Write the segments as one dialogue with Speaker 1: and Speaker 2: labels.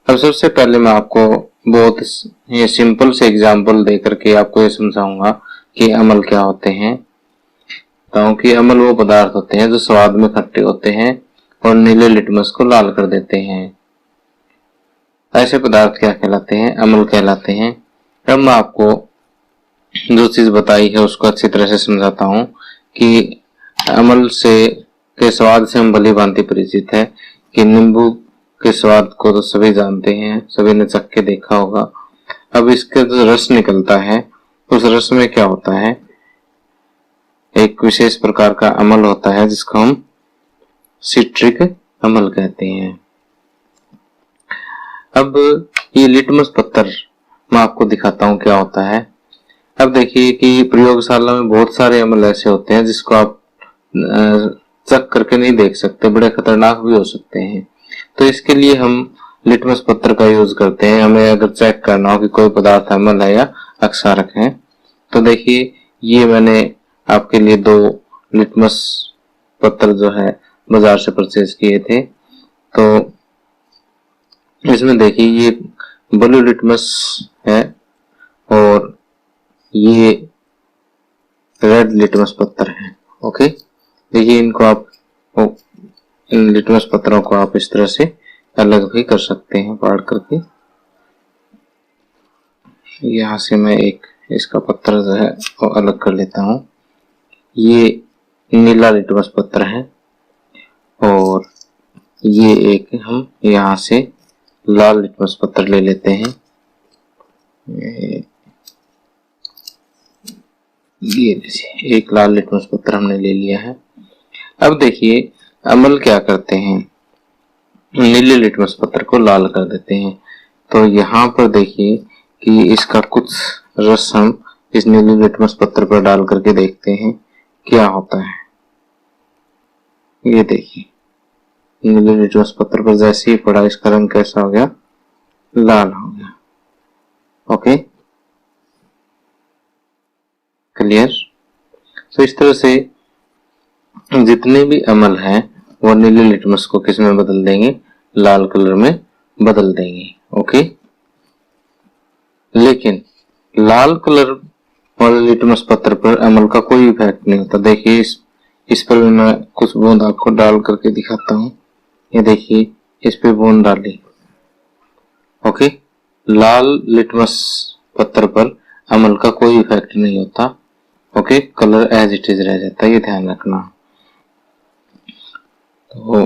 Speaker 1: अब सबसे पहले मैं आपको बहुत ये सिंपल से एग्जांपल दे करके आपको ये समझाऊंगा कि अम्ल क्या होते हैं। क्योंकि अम्ल वो पदार्थ होते हैं जो स्वाद में खट्टे होते हैं और नीले लिटमस को लाल कर देते हैं। ऐसे पदार्थ क्या कहलाते हैं? अम्ल कहलाते हैं। अब मैं आपको जो चीज बताई है उसको अच्छी तरह से समझाता हूँ कि अम्ल से के स्वाद से हम भली भांति परिचित है कि नींबू के स्वाद को तो सभी जानते हैं, सभी ने चख के देखा होगा। अब इसका जो रस निकलता है उस रस में क्या होता है? एक विशेष प्रकार का अम्ल होता है जिसको हम सिट्रिक अम्ल कहते हैं। अब ये लिटमस पत्थर मैं आपको दिखाता हूँ क्या होता है। अब देखिए कि प्रयोगशाला में बहुत सारे अम्ल ऐसे होते हैं जिसको आप चख करके नहीं देख सकते, बड़े खतरनाक भी हो सकते हैं। तो इसके लिए हम लिटमस पत्थर का यूज करते हैं। हमें अगर चेक करना हो कि कोई पदार्थ अम्ल है या अक्षारक है, तो देखिए ये मैंने आपके लिए 2 लिटमस पत्थर जो है बाजार से परचेज किए थे। तो इसमें देखिए ये ब्लू लिटमस है और ये रेड लिटमस पत्थर है। ओके, देखिए इनको आप इन लिटमस पत्थरों को आप इस तरह से अलग भी कर सकते हैं फाड़ करके। यहाँ से मैं एक इसका पत्थर जो है वो अलग कर लेता हूँ। ये नीला लिटमस पत्थर है और ये एक हम यहाँ से लाल लिटमस पत्थर ले लेते हैं। ये एक लाल लिटमस पत्थर हमने ले लिया है। अब देखिए अम्ल क्या करते हैं? नीले लिटमस पत्थर को लाल कर देते हैं। तो यहाँ पर देखिए कि इसका कुछ रस हम इस नीले लिटमस पत्थर पर डाल करके देखते हैं क्या होता है। ये देखिए नीले लिटमस पत्थर पर जैसे ही पड़ा इसका रंग कैसा हो गया? लाल हो गया। Okay, clear? तो इस तरह से जितने भी अम्ल हैं वो नीले लिटमस को किस में बदल देंगे? लाल कलर में बदल देंगे। ओके, लेकिन लाल कलर वाले लिटमस पत्थर पर अम्ल का कोई इफेक्ट नहीं होता। देखिए इस पर मैं कुछ बूंद आपको डाल करके दिखाता हूँ। ये देखिए इस पे बूंद डाली। ओके, लाल लिटमस पत्थर पर अम्ल का कोई इफेक्ट नहीं होता। Okay, colour as it is रह जाता है, ये ध्यान रखना। तो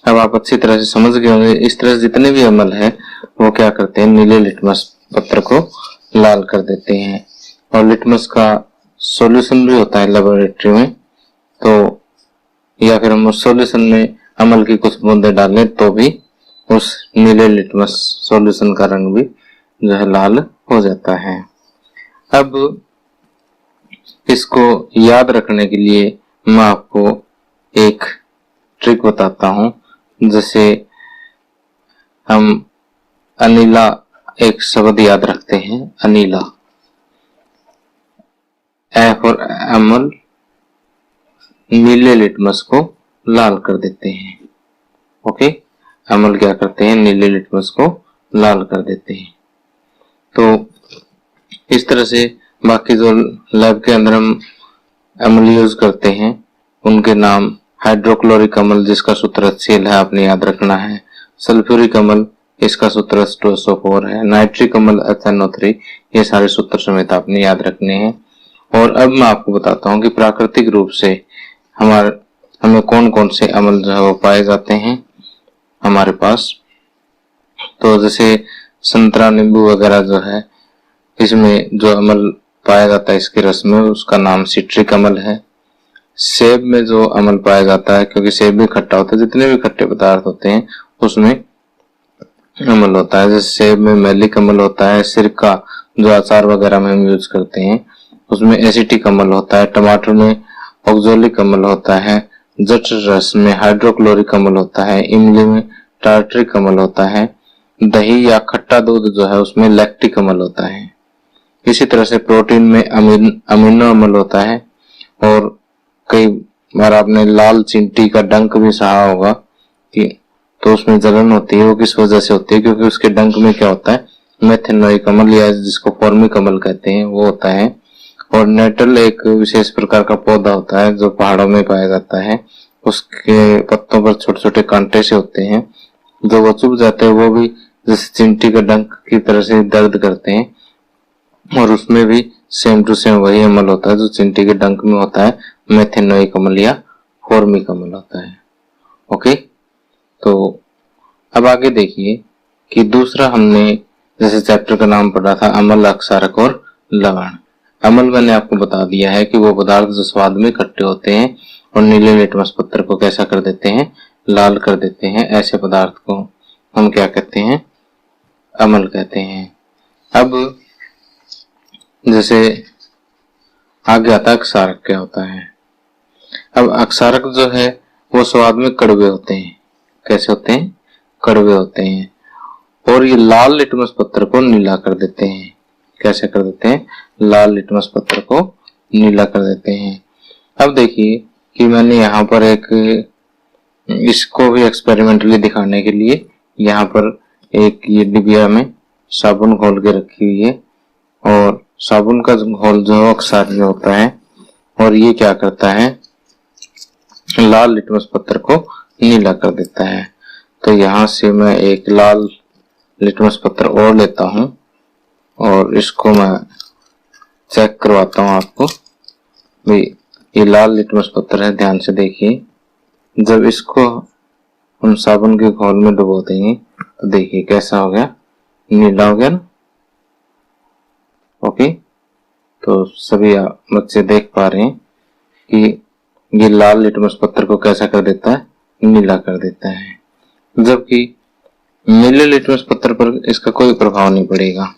Speaker 1: अब आप अच्छी तरह से समझ गए होंगे। इस तरह से जितने भी अम्ल है वो क्या करते हैं? नीले लिटमस पत्थर को लाल कर देते हैं। और लिटमस का सॉल्यूशन भी होता है लेबोरेटरी में, तो या फिर हम उस सॉल्यूशन में अम्ल की कुछ बूंदे डालें तो भी उस नीले लिटमस सॉल्यूशन का रंग भी जो है लाल हो जाता है। अब इसको याद रखने के लिए मैं आपको एक ट्रिक बताता हूँ। जैसे हम अनीला एक शब्द याद रखते हैं, अनीला, ए फॉर अम्ल, नीले लिटमस को लाल कर देते हैं। ओके, अम्ल क्या करते हैं? नीले लिटमस को लाल कर देते हैं। तो इस तरह से बाकी जो लैब के अंदर हम अम्ल यूज करते हैं उनके नाम हाइड्रोक्लोरिक अम्ल जिसका सूत्र HCl है, आपने याद रखना है। सल्फ्यूरिक अम्ल, इसका सूत्र H2SO4 है। नाइट्रिक अम्ल HNO3, ये सारे सूत्र समेत आपने याद रखने हैं। और अब मैं आपको बताता हूँ कि प्राकृतिक रूप से हमें कौन कौन से अम्ल जो है वो पाए जाते हैं हमारे पास। तो जैसे संतरा, नींबू वगैरह जो है, इसमें जो अम्ल पाया जाता है इसके रस में उसका नाम सिट्रिक अम्ल है। सेब में जो अम्ल पाया जाता है, क्योंकि सेब भी खट्टा होता है, जितने भी खट्टे पदार्थ होते हैं उसमें अम्ल होता है। जैसे सेब में मैलिक अम्ल होता है। सिरका जो अचार वगैरह में हम यूज करते हैं उसमें एसिटिक अम्ल होता है। टमाटर में ऑक्सोलिक अम्ल होता है। जठ रस में हाइड्रोक्लोरिक अम्ल होता है। इमली में टार्ट्रिक अम्ल होता है। दही या खट्टा दूध जो है उसमें लैक्टिक अम्ल होता है। इसी तरह से प्रोटीन में अमीनो अम्ल होता है। और कई बार आपने लाल चींटी का डंक भी सहा होगा कि तो उसमें जलन होती है, वो किस वजह से होती है? क्योंकि उसके डंक में क्या होता है, मेथेनोइक अम्ल या जिसको फॉर्मिक अम्ल कहते हैं वो होता है। और नेटल एक विशेष प्रकार का पौधा होता है जो पहाड़ों में पाया जाता है। उसके पत्तों पर छोटे छोटे कांटे से होते हैं, जो वो चुभ जाते हैं वो भी जैसे चिमटी का डंक की तरह से दर्द करते हैं। और उसमें भी सेम टू सेम वही अम्ल होता है जो चिमटी के डंक में होता है, मेथेनोइक अम्ल या फॉर्मिक अम्ल होता है। ओके, तो अब आगे देखिए कि दूसरा हमने जैसे चैप्टर का नाम पढ़ा था अम्ल, अक्षारक और लवण। अम्ल मैंने आपको बता दिया है कि वो पदार्थ जो स्वाद में खट्टे होते हैं और नीले लिटमस पत्र को कैसा कर देते हैं, लाल कर देते हैं। ऐसे पदार्थ को हम क्या कहते हैं, अम्ल कहते हैं। अब जैसे आगे आता है अक्षारक क्या होता है। अब अक्षारक जो है वो स्वाद में कड़वे होते हैं। कैसे होते हैं, कड़वे होते हैं। और ये लाल लिटमस पत्र को नीला कर देते हैं। कैसे कर देते हैं, लाल लिटमस पत्र को नीला कर देते हैं। अब देखिए कि मैंने यहाँ पर एक इसको भी एक्सपेरिमेंटली दिखाने के लिए यहाँ पर एक ये डिबिया में साबुन घोल के रखी हुई है, और साबुन का घोल जो अक्षारक होता है, और ये क्या करता है, लाल लिटमस पत्र को नीला कर देता है। तो यहाँ से मैं एक लाल लिटमस पत्र और लेता हूँ और इसको मैं चेक करवाता हूँ आपको। भाई ये लाल लिटमस पत्र है, ध्यान से देखिए। जब इसको हम साबुन के घोल में डुबो देंगे तो देखिए कैसा हो गया, नीला हो गया ना। ओके, तो सभी बच्चे देख पा रहे हैं कि ये लाल लिटमस पत्र को कैसा कर देता है, नीला कर देता है। जबकि नीले लिटमस पत्र पर इसका कोई प्रभाव नहीं पड़ेगा।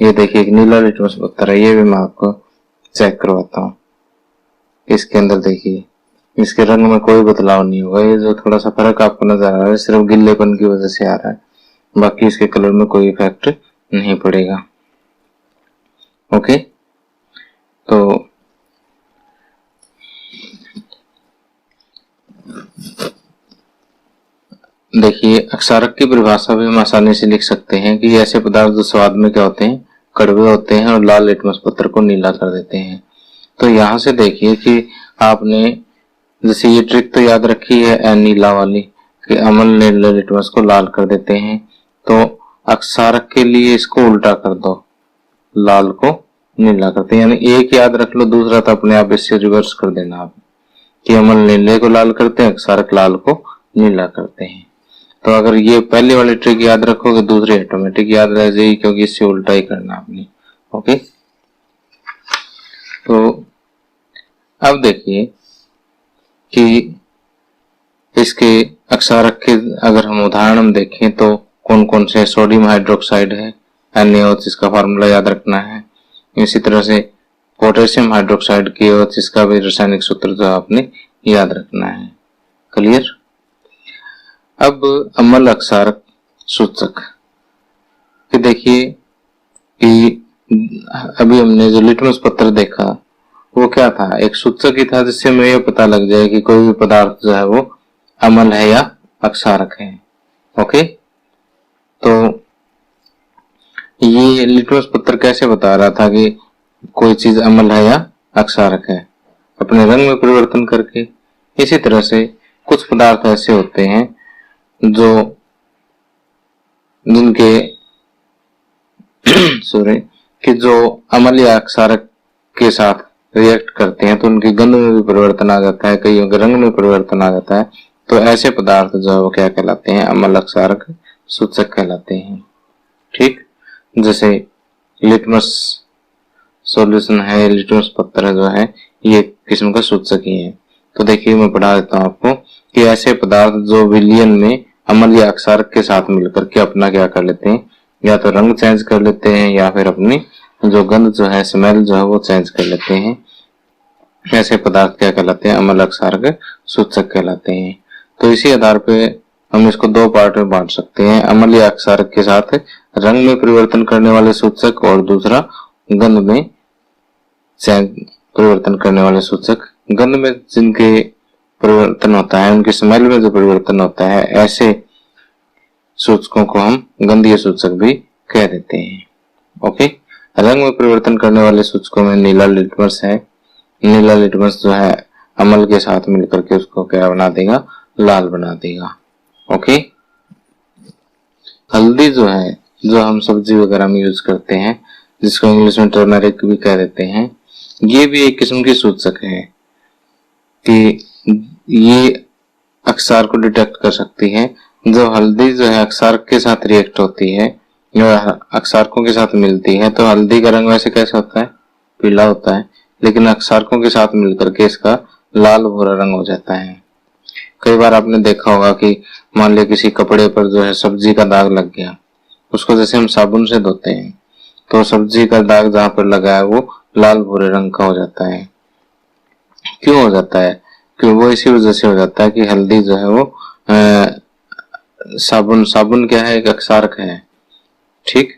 Speaker 1: ये देखिए एक नीला लिटमस पत्र है, ये भी मैं आपको चेक करवाता हूँ। इसके अंदर देखिए इसके रंग में कोई बदलाव नहीं होगा। ये जो थोड़ा सा फर्क आपको नजर आ रहा है सिर्फ गिल्लेपन की वजह से आ रहा है, बाकी इसके कलर में कोई इफेक्ट नहीं पड़ेगा। ओके, तो देखिए अक्षारक की परिभाषा भी हम आसानी से लिख सकते हैं कि ऐसे पदार्थ जो स्वाद में क्या होते हैं, कड़वे होते हैं और लाल लिटमस पत्र को नीला कर देते हैं। तो यहाँ से देखिए कि आपने जैसे ये ट्रिक तो याद रखी है नीला वाली कि अम्ल नीले लिटमस को लाल कर देते हैं। तो अक्षारक के लिए इसको उल्टा कर दो, लाल को नीला करते हैं। यानी एक याद रख लो, दूसरा तो अपने आप इससे रिवर्स कर देना आप कि अम्ल नीले को लाल करते हैं, अक्षारक लाल को नीला करते हैं। तो अगर ये पहले वाली ट्रिक याद रखोगे दूसरी ऑटोमेटिक याद रह जाएगी, क्योंकि इससे उल्टा ही करना आपने। ओके, तो अब देखिए कि इसके अक्षारक के अगर हम उदाहरण देखें तो कौन कौन से, सोडियम हाइड्रोक्साइड है NaOH, जिसका फार्मूला याद रखना है। इसी तरह से पोटेशियम हाइड्रोक्साइड की OH, इसका भी रासायनिक सूत्र जो आपने याद रखना है। क्लियर। अब अम्ल अक्षारक सूचक कि देखिए कि अभी हमने जो लिटमस पत्र देखा वो क्या था, एक सूचक ही था जिससे हमें यह पता लग जाए कि कोई भी पदार्थ जो है वो अम्ल है या अक्षारक है। ओके, तो ये लिटमस पत्र कैसे बता रहा था कि कोई चीज अम्ल है या अक्षारक है, अपने रंग में परिवर्तन करके। इसी तरह से कुछ पदार्थ ऐसे होते हैं जो जिनके सॉरी कि जो अम्ल या अक्षारक के साथ रिएक्ट करते हैं तो उनकी गंध में भी परिवर्तन आ जाता है, कईयों के रंग में परिवर्तन आ जाता है। तो ऐसे पदार्थ जो है वो क्या कहलाते हैं, अम्ल अक्षारक सूचक कहलाते हैं। ठीक, जैसे लिटमस सॉल्यूशन है, लिटमस पत्र जो है ये किस्म का सूचक ही है। तो देखिए मैं पढ़ा देता हूँ आपको कि ऐसे पदार्थ जो विलयन में अम्ल या अक्षारक के साथ मिलकर के अपना क्या कर लेते हैं, या तो रंग चेंज कर लेते हैं या फिर अपनी जो गंध जो है, स्मेल जो है वो चेंज कर लेते हैं। ऐसे पदार्थ क्या कहलाते हैं, अम्ल अक्षारक सूचक कहलाते हैं। तो इसी आधार पे हम इसको दो पार्ट में बांट सकते हैं, अम्ल या अक्षारक के साथ रंग में परिवर्तन करने वाले सूचक और दूसरा गंध में परिवर्तन करने वाले सूचक। गंध में जिनके परिवर्तन होता है, उनकी स्मेल में जो परिवर्तन होता है, ऐसे सूचकों को हम गंधीय सूचक भी कह देते हैं। ओके, रंग में परिवर्तन करने वाले सूचकों में नीला लिटमस है। नीला लिटमस जो है अम्ल के साथ मिलकर के उसको क्या बना देगा, लाल बना देगा। ओके, हल्दी जो है, जो हम सब्जी वगैरह में यूज करते हैं, जिसको इंग्लिश में टर्मरिक भी कह देते हैं, ये भी एक किस्म की सूचक है कि ये अक्षार को डिटेक्ट कर सकती है। जो हल्दी जो है अक्षारक के साथ रिएक्ट होती है, जो अक्षारकों के साथ मिलती है, तो हल्दी का रंग वैसे कैसा होता है, पीला होता है, लेकिन अक्षारकों के साथ मिलकर के इसका लाल भूरा रंग हो जाता है। कई बार आपने देखा होगा कि मान लिया किसी कपड़े पर जो है सब्जी का दाग लग गया, उसको जैसे हम साबुन से धोते हैं तो सब्जी का दाग जहां पर लगा है वो लाल भूरे रंग का हो जाता है। क्यों हो जाता है? क्यों? वो इसी वजह से हो जाता है कि हल्दी जो है वो साबुन क्या है, एक अक्षारक है, ठीक,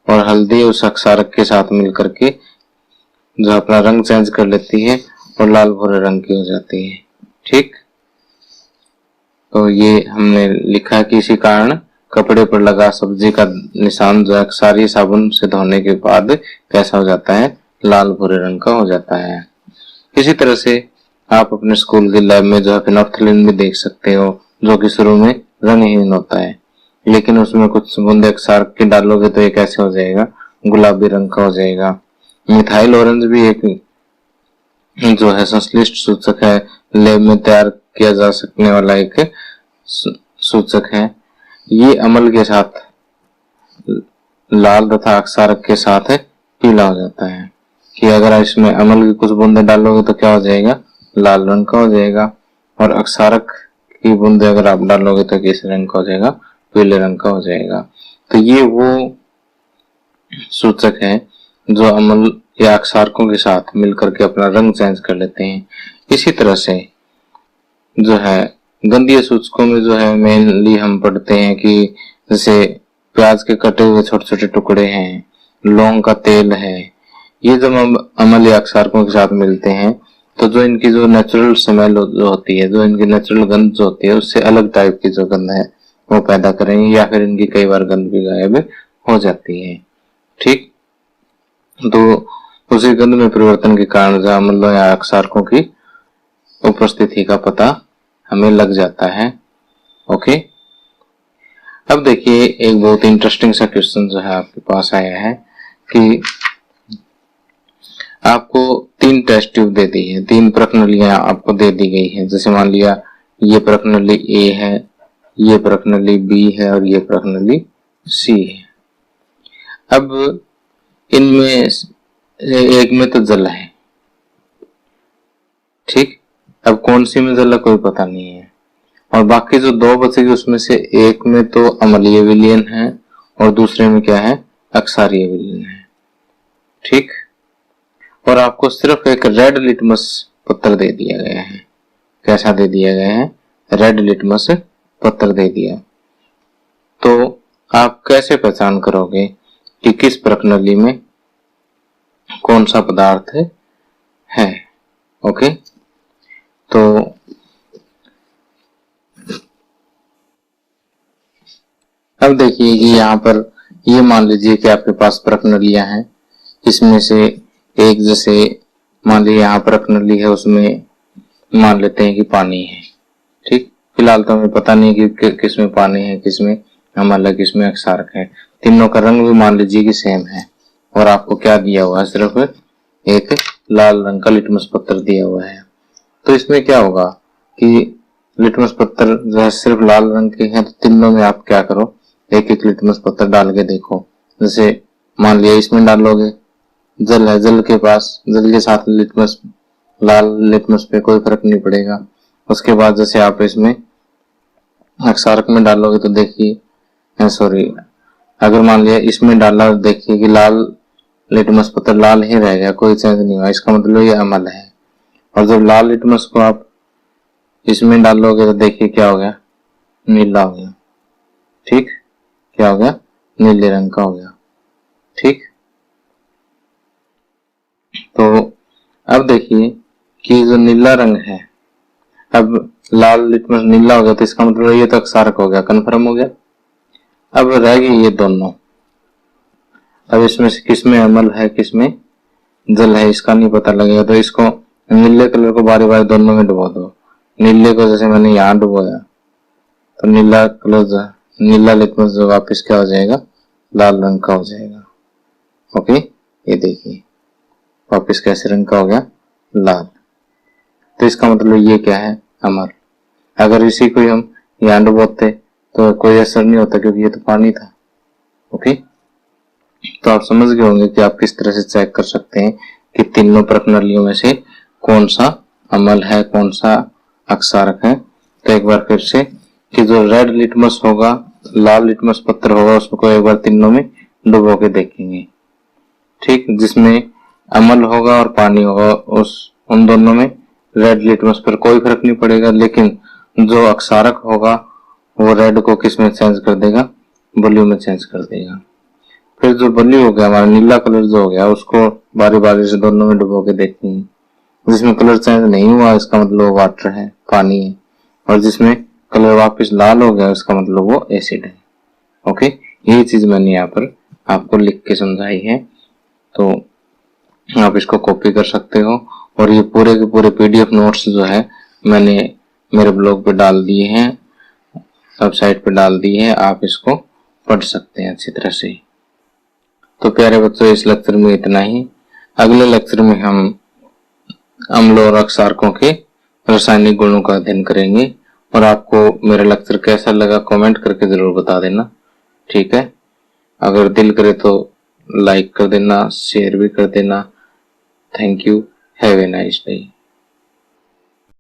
Speaker 1: और हल्दी उस अक्षारक के साथ मिलकर के जो अपना रंग चेंज कर लेती है और लाल भूरे रंग की हो जाती है। ठीक, तो ये हमने लिखा कि इसी कारण कपड़े पर लगा सब्जी का निशान जो है सारी साबुन से धोने के बाद कैसा हो जाता है, लाल भूरे रंग का हो जाता है। इसी तरह से आप अपने स्कूल के लैब में जो है फिनोल्फ्थालीन भी देख सकते हो, जो कि शुरू में रंगहीन होता है, लेकिन उसमें कुछ बूंदे क्षारक के डालोगे तो ये कैसे हो जाएगा, गुलाबी रंग का हो जाएगा। मिथाइल ऑरेंज भी एक जो है संश्लिष्ट सूचक है, लैब में तैयार किया जा सकने वाला एक सूचक है। ये अम्ल के साथ लाल तथा अक्षारक के साथ पीला हो जाता है, कि अगर इसमें अम्ल की कुछ बूंदे डालोगे तो क्या हो जाएगा, लाल रंग का हो जाएगा, और अक्षारक की बूंदे अगर आप डालोगे तो किस रंग का हो जाएगा, पीले रंग का हो जाएगा। तो ये वो सूचक है जो अम्ल या अक्षारकों के साथ मिलकर के अपना रंग चेंज कर लेते हैं। इसी तरह से जो है गंधीय सूचकों में जो है मेनली हम पढ़ते हैं कि जैसे प्याज के कटे हुए छोटे छोटे टुकड़े हैं, लौंग का तेल है, ये जब हम अम्ल या अक्षारकों के साथ मिलते हैं तो जो इनकी जो नेचुरल स्मेल जो होती है, जो इनकी नेचुरल गंध जो होती है, उससे अलग टाइप की जो गंध है वो पैदा करेंगे, या फिर इनकी कई बार गंध भी गायब हो जाती है। ठीक, तो उसी गंध में परिवर्तन के कारण जो अम्लों या अक्षारकों की उपस्थिति का पता हमें लग जाता है। ओके, अब देखिए एक बहुत इंटरेस्टिंग सा क्वेश्चन जो है आपके पास आया है कि आपको 3 टेस्ट ट्यूब दे दी है, 3 प्रश्नावलियां आपको दे दी गई है। जैसे मान लिया ये प्रश्नावली ए है, ये प्रश्नावली बी है और ये प्रश्नावली सी है। अब इनमें एक में तो जल है, ठीक, अब कौन सी में जल है कोई पता नहीं है, और बाकी जो 2 बचेगी उसमें से एक में तो अम्लीय विलयन है और दूसरे में क्या है, अक्षारीय विलयन है। ठीक, और आपको सिर्फ एक रेड लिटमस पत्र दे दिया गया है। कैसा दे दिया गया है, रेड लिटमस पत्र दे दिया। तो आप कैसे पहचान करोगे कि किस प्रश्नावली में कौन सा पदार्थ है? ओके, तो अब देखिए कि यहाँ पर ये मान लीजिए कि आपके पास प्रश्नावलियां हैं, इसमें से एक जैसे मान लीजिए यहाँ प्रश्नावली है, उसमें मान लेते हैं कि पानी है। ठीक, फिलहाल तो हमें पता नहीं कि किसमें पानी है, किसमें अम्ल है, किसमें अक्षारक है। तीनों का रंग भी मान लीजिए कि सेम है, और आपको क्या दिया हुआ है, सिर्फ एक लाल रंग का लिटमस पत्र दिया हुआ है। तो इसमें क्या होगा कि लिटमस पत्र जो है सिर्फ लाल रंग के हैं, तो तीनों में आप क्या करो, एक एक लिटमस पत्र डाल के देखो। जैसे मान लिया इसमें डालोगे, जल है, जल के पास जल के साथ लिटमस, लाल लिटमस पे कोई फर्क नहीं पड़ेगा। उसके बाद जैसे आप इसमें अक्षारक में डालोगे तो देखिए, सॉरी, अगर मान लिया इसमें डाला, देखिए कि लाल लिटमस पत्र लाल ही रह गया, कोई चेंज नहीं हुआ, इसका मतलब ये अम्ल है। और जब लाल लिटमस को आप इसमें डालोगे तो देखिए क्या हो गया, नीला हो गया। ठीक, क्या हो गया, नीले रंग का हो गया। ठीक, तो अब देखिए कि जो नीला रंग है अब लाल लिटमस नीला हो गया तो इसका मतलब ये तो अक्षारक हो गया, कन्फर्म हो गया। अब रह गई ये दोनों। अब इसमें से किसमें अम्ल है किसमें जल है इसका नहीं पता लगेगा, तो इसको नीले कलर को बारी बारी दोनों में डुबो दो। नीले को जैसे मैंने यहाँ डुबोया तो नीला कलर, नीला लिटमस जो वापस क्या हो जाएगा, लाल रंग का हो जाएगा। ओके, ये देखिए वापस कैसे रंग का हो गया, लाल। तो इसका मतलब ये क्या है, अमर। अगर इसी को हम यहाँ डुबोते तो कोई असर नहीं होता क्योंकि ये तो पानी था। ओके, तो आप समझ गए होंगे कि आप किस तरह से चेक कर सकते हैं कि तीनों प्रणालियों में से कौन सा अम्ल है कौन सा अक्षारक है। तो एक बार फिर से कि जो रेड लिटमस होगा, लाल लिटमस पत्र होगा, उसको एक बार तीनों में डुबो के देखेंगे। ठीक, जिसमें अम्ल होगा और पानी होगा उन दोनों में रेड लिटमस पर कोई फर्क नहीं पड़ेगा, लेकिन जो अक्षारक होगा वो रेड को किस में चेंज कर देगा, ब्लू में चेंज कर देगा। फिर जो ब्लू हो गया हमारा नीला कलर जो हो गया उसको बारी बारी से दोनों में डुबो के देखेंगे। जिसमें कलर चेंज नहीं हुआ इसका मतलब वाटर है, पानी है, और जिसमें कलर वापस लाल हो गया उसका मतलब वो एसिड है। ओके, यही चीज मैंने यहाँ पर आपको लिख के समझाई है, तो आप इसको कॉपी कर सकते हो। और ये पूरे के पूरे पीडीएफ नोट्स जो है मैंने मेरे ब्लॉग पे डाल दिए हैं, वेबसाइट पे डाल दिए हैं, आप इसको पढ़ सकते हैं अच्छी तरह से। तो प्यारे बच्चों, इस लेक्चर में इतना ही। अगले लेक्चर में हम अम्लों और अक्षारकों के रासायनिक गुणों का अध्ययन करेंगे। और आपको मेरा लेक्चर कैसा लगा कमेंट करके जरूर बता देना, ठीक है। अगर दिल करे तो लाइक कर देना, शेयर भी कर देना। Thank you, have a nice day.